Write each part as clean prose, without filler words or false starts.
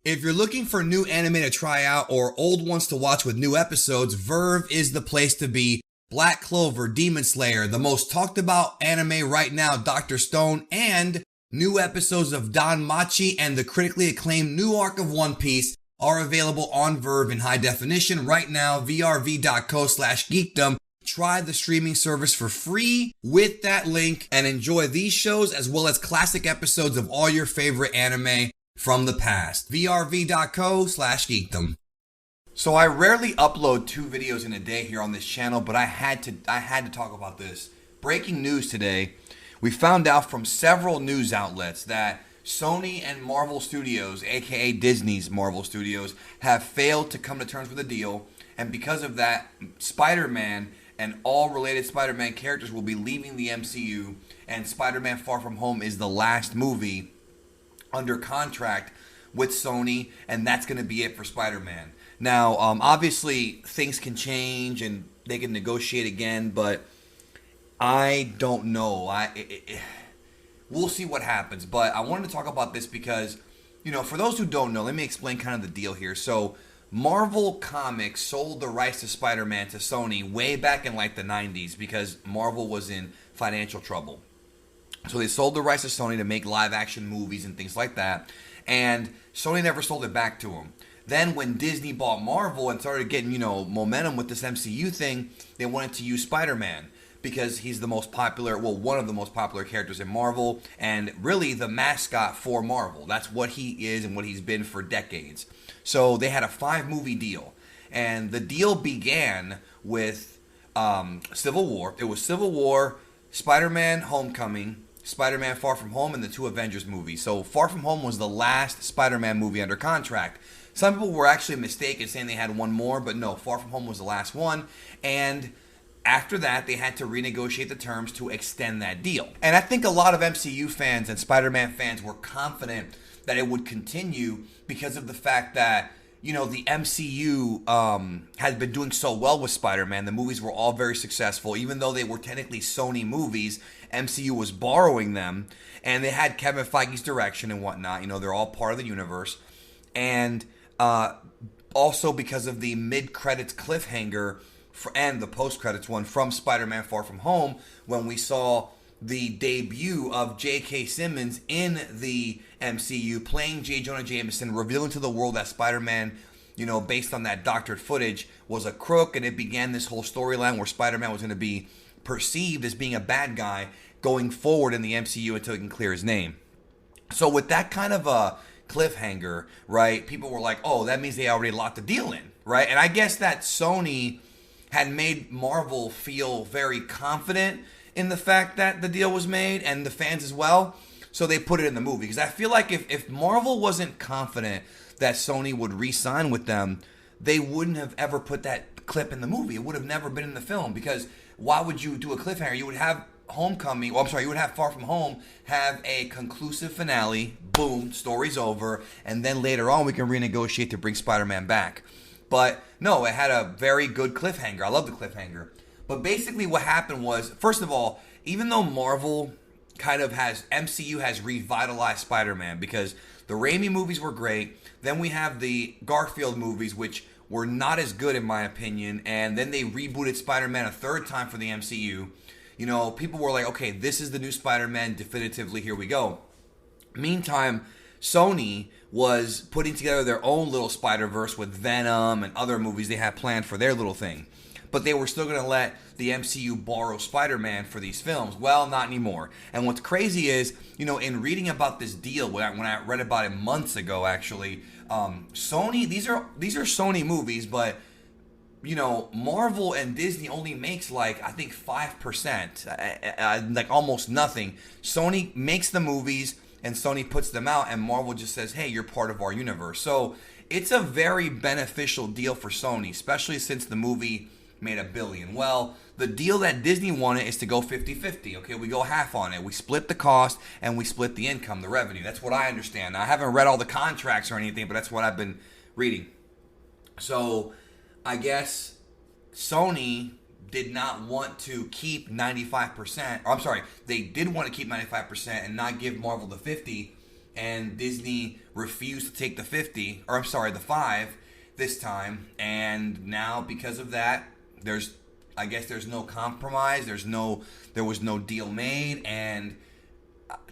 If you're looking for new anime to try out or old ones to watch with new episodes, Verve is the place to be. Black Clover, Demon Slayer, the most talked about anime right now, Dr. Stone, and new episodes of Don Machi and the critically acclaimed new arc of One Piece are available on Verve in high definition right now, vrv.co/geekdom. Try the streaming service for free with that link and enjoy these shows as well as classic episodes of all your favorite anime from the past. vrv.co/geekdom. So I rarely upload 2 videos in a day here on this channel, but I had to talk about this. Breaking news today. We found out from several news outlets that Sony and Marvel Studios, aka Disney's Marvel Studios, have failed to come to terms with a deal, and because of that, Spider-Man and all related Spider-Man characters will be leaving the MCU, and Spider-Man Far From Home is the last movie under contract with Sony, and that's going to be it for Spider-Man. Now, obviously, things can change and they can negotiate again, but I don't know. We'll see what happens. But I wanted to talk about this because, for those who don't know, let me explain kind of the deal here. So, Marvel Comics sold the rights to Spider-Man to Sony way back in like the 90s because Marvel was in financial trouble. So they sold the rights to Sony to make live action movies and things like that. And Sony never sold it back to them. Then when Disney bought Marvel and started getting, momentum with this MCU thing, they wanted to use Spider-Man because he's the most popular, one of the most popular characters in Marvel and really the mascot for Marvel. That's what he is and what he's been for decades. So they had a 5-movie deal. And the deal began with Civil War. It was Civil War, Spider-Man Homecoming, Spider-Man Far From Home, and the 2 Avengers movies. So Far From Home was the last Spider-Man movie under contract. Some people were actually mistaken saying they had one more, but no, Far From Home was the last one. And after that, they had to renegotiate the terms to extend that deal. And I think a lot of MCU fans and Spider-Man fans were confident that it would continue because of the fact that, the MCU has been doing so well with Spider-Man. The movies were all very successful. Even though they were technically Sony movies, MCU was borrowing them. And they had Kevin Feige's direction and whatnot. They're all part of the universe. And also because of the mid-credits cliffhanger and the post-credits one from Spider-Man Far From Home, when we saw the debut of J.K. Simmons in the MCU playing J. Jonah Jameson, revealing to the world that Spider-Man, based on that doctored footage, was a crook, and it began this whole storyline where Spider-Man was going to be perceived as being a bad guy going forward in the MCU until he can clear his name. So with that kind of a cliffhanger, right, people were like, oh, that means they already locked the deal in, right? And I guess that Sony had made Marvel feel very confident in the fact that the deal was made, and the fans as well, so they put it in the movie. Because I feel like if Marvel wasn't confident that Sony would re-sign with them, they wouldn't have ever put that clip in the movie. It would have never been in the film, because why would you do a cliffhanger? You would have you would have Far From Home have a conclusive finale, boom, story's over, and then later on we can renegotiate to bring Spider-Man back. But no, it had a very good cliffhanger. I love the cliffhanger. But basically what happened was, first of all, even though Marvel MCU has revitalized Spider-Man because the Raimi movies were great, then we have the Garfield movies, which were not as good in my opinion, and then they rebooted Spider-Man a 3rd time for the MCU. People were like, okay, this is the new Spider-Man, definitively, here we go. Meantime, Sony was putting together their own little Spider-Verse with Venom and other movies they had planned for their little thing. But they were still going to let the MCU borrow Spider-Man for these films. Well, not anymore. And what's crazy is, in reading about this deal, when I read about it months ago, actually, Sony, these are Sony movies, but, Marvel and Disney only makes I think 5%, like almost nothing. Sony makes the movies and Sony puts them out, and Marvel just says, hey, you're part of our universe. So it's a very beneficial deal for Sony, especially since the movie made $1 billion. Well, the deal that Disney wanted is to go 50-50. Okay, we go half on it. We split the cost and we split the income, the revenue. That's what I understand. Now, I haven't read all the contracts or anything, but that's what I've been reading. So I guess Sony did not want to keep 95%. Or I'm sorry, they did want to keep 95% and not give Marvel the 50%. and Disney refused to take the 50, or I'm sorry, the 5 this time, and now because of that, I guess there's no compromise, there was no deal made, and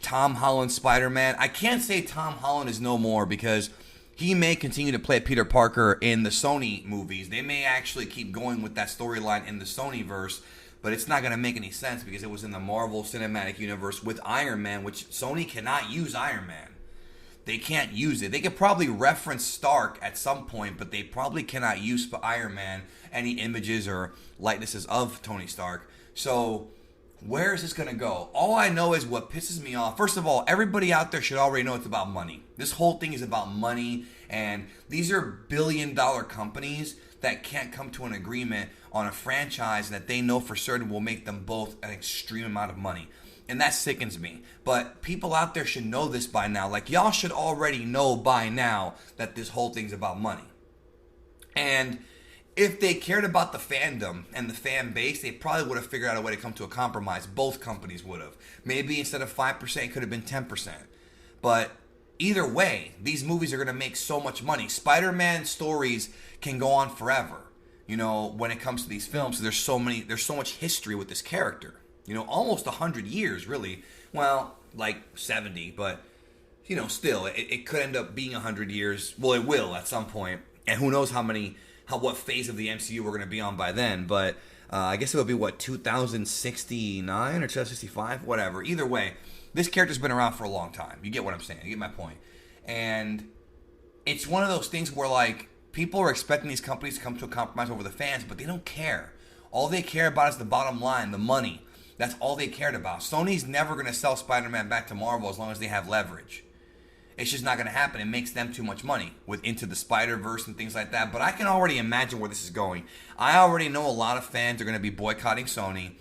Tom Holland Spider-Man, I can't say Tom Holland is no more because he may continue to play Peter Parker in the Sony movies. They may actually keep going with that storyline in the Sonyverse, but it's not going to make any sense because it was in the Marvel Cinematic Universe with Iron Man, which Sony cannot use Iron Man. They can't use it. They could probably reference Stark at some point, but they probably cannot use for Iron Man any images or likenesses of Tony Stark. So where is this going to go? All I know is what pisses me off. First of all, everybody out there should already know it's about money. This whole thing is about money, and these are billion-dollar companies that can't come to an agreement on a franchise that they know for certain will make them both an extreme amount of money. And that sickens me. But people out there should know this by now. Like, y'all should already know by now that this whole thing's about money. And if they cared about the fandom and the fan base, they probably would have figured out a way to come to a compromise. Both companies would have. Maybe instead of 5%, it could have been 10%. But either way, these movies are going to make so much money. Spider-Man stories can go on forever, you know, when it comes to these films. There's so much history with this character. You know, almost 100 years, really. Well, like 70, but, you know, still, it could end up being 100 years. Well, it will at some point. And who knows what phase of the MCU we're going to be on by then. But I guess it would be, 2069 or 2065? Whatever. Either way, this character's been around for a long time. You get what I'm saying. You get my point. And it's one of those things where, like, people are expecting these companies to come to a compromise over the fans, but they don't care. All they care about is the bottom line, the money. That's all they cared about. Sony's never going to sell Spider-Man back to Marvel as long as they have leverage. It's just not going to happen. It makes them too much money with Into the Spider-Verse and things like that. But I can already imagine where this is going. I already know a lot of fans are going to be boycotting Sony.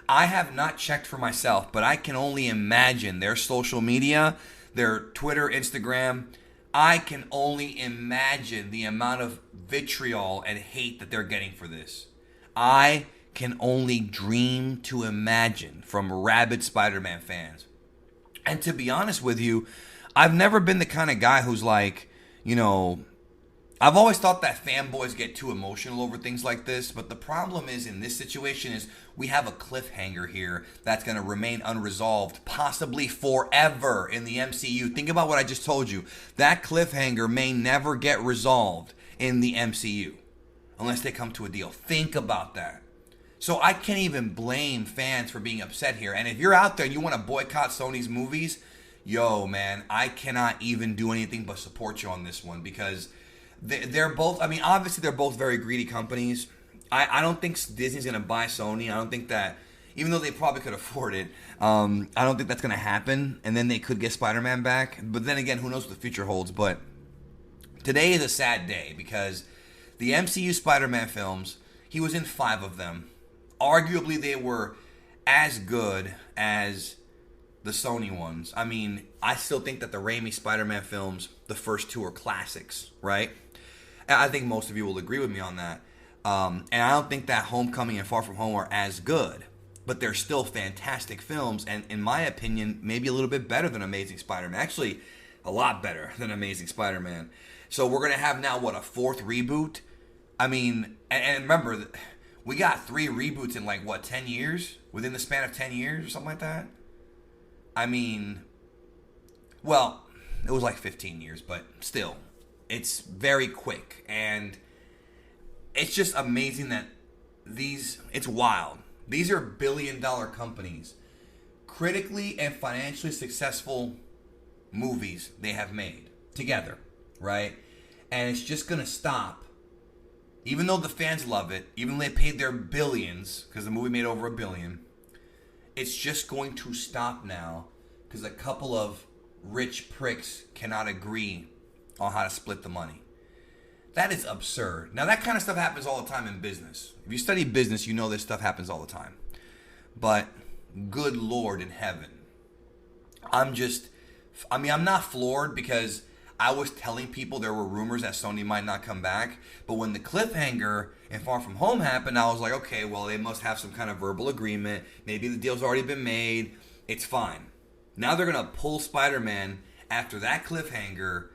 I have not checked for myself, but I can only imagine their social media, their Twitter, Instagram. I can only imagine the amount of vitriol and hate that they're getting for this. I can only dream to imagine from rabid Spider-Man fans. And to be honest with you, I've never been the kind of guy who's like, you know, I've always thought that fanboys get too emotional over things like this, but the problem is in this situation is we have a cliffhanger here that's going to remain unresolved, possibly forever in the MCU. Think about what I just told you. That cliffhanger may never get resolved in the MCU unless they come to a deal. Think about that. So I can't even blame fans for being upset here. And if you're out there and you want to boycott Sony's movies, yo, man, I cannot even do anything but support you on this one because they're both, I mean, obviously they're both very greedy companies. I don't think Disney's going to buy Sony. I don't think that, even though they probably could afford it, I don't think that's going to happen. And then they could get Spider-Man back. But then again, who knows what the future holds. But today is a sad day because the MCU Spider-Man films, he was in 5 of them. Arguably, they were as good as the Sony ones. I mean, I still think that the Raimi Spider-Man films, the first 2 are classics, right? And I think most of you will agree with me on that. And I don't think that Homecoming and Far From Home are as good, but they're still fantastic films, and in my opinion, maybe a little bit better than Amazing Spider-Man. Actually, a lot better than Amazing Spider-Man. So we're going to have now, a 4th reboot? I mean, and remember, we got 3 reboots in 10 years? Within the span of 10 years or something like that? I mean, well, it was 15 years, but still, it's very quick. And it's just amazing that it's wild. These are billion-dollar companies. Critically and financially successful movies they have made together, right? And it's just going to stop. Even though the fans love it, even though they paid their billions, because the movie made over $1 billion, it's just going to stop now because a couple of rich pricks cannot agree on how to split the money. That is absurd. Now, that kind of stuff happens all the time in business. If you study business, you know this stuff happens all the time. But good Lord in heaven. I'm not floored because I was telling people there were rumors that Sony might not come back. But when the cliffhanger in Far From Home happened, I was like, okay, well, they must have some kind of verbal agreement. Maybe the deal's already been made. It's fine. Now they're going to pull Spider-Man after that cliffhanger,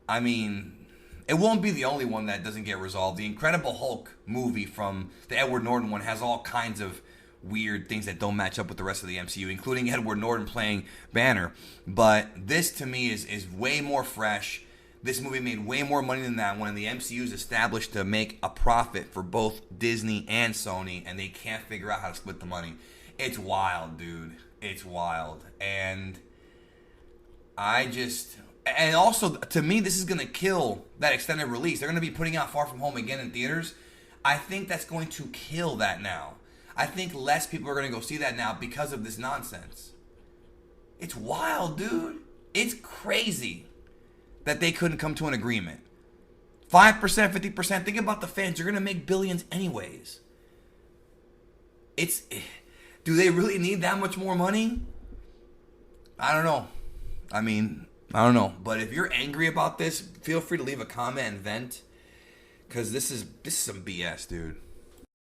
I mean, it won't be the only one that doesn't get resolved. The Incredible Hulk movie from the Edward Norton one has all kinds of weird things that don't match up with the rest of the MCU, including Edward Norton playing Banner. But this, to me, is way more fresh. This movie made way more money than that one, and the MCU is established to make a profit for both Disney and Sony, and they can't figure out how to split the money. It's wild, dude. It's wild. And also, to me, this is going to kill that extended release. They're going to be putting out Far From Home again in theaters. I think that's going to kill that now. I think less people are going to go see that now because of this nonsense. It's wild, dude. It's crazy that they couldn't come to an agreement. 5%, 50%. Think about the fans. You're going to make billions anyways. Do they really need that much more money? I don't know. I don't know. But if you're angry about this, feel free to leave a comment and vent. Because this is some BS, dude.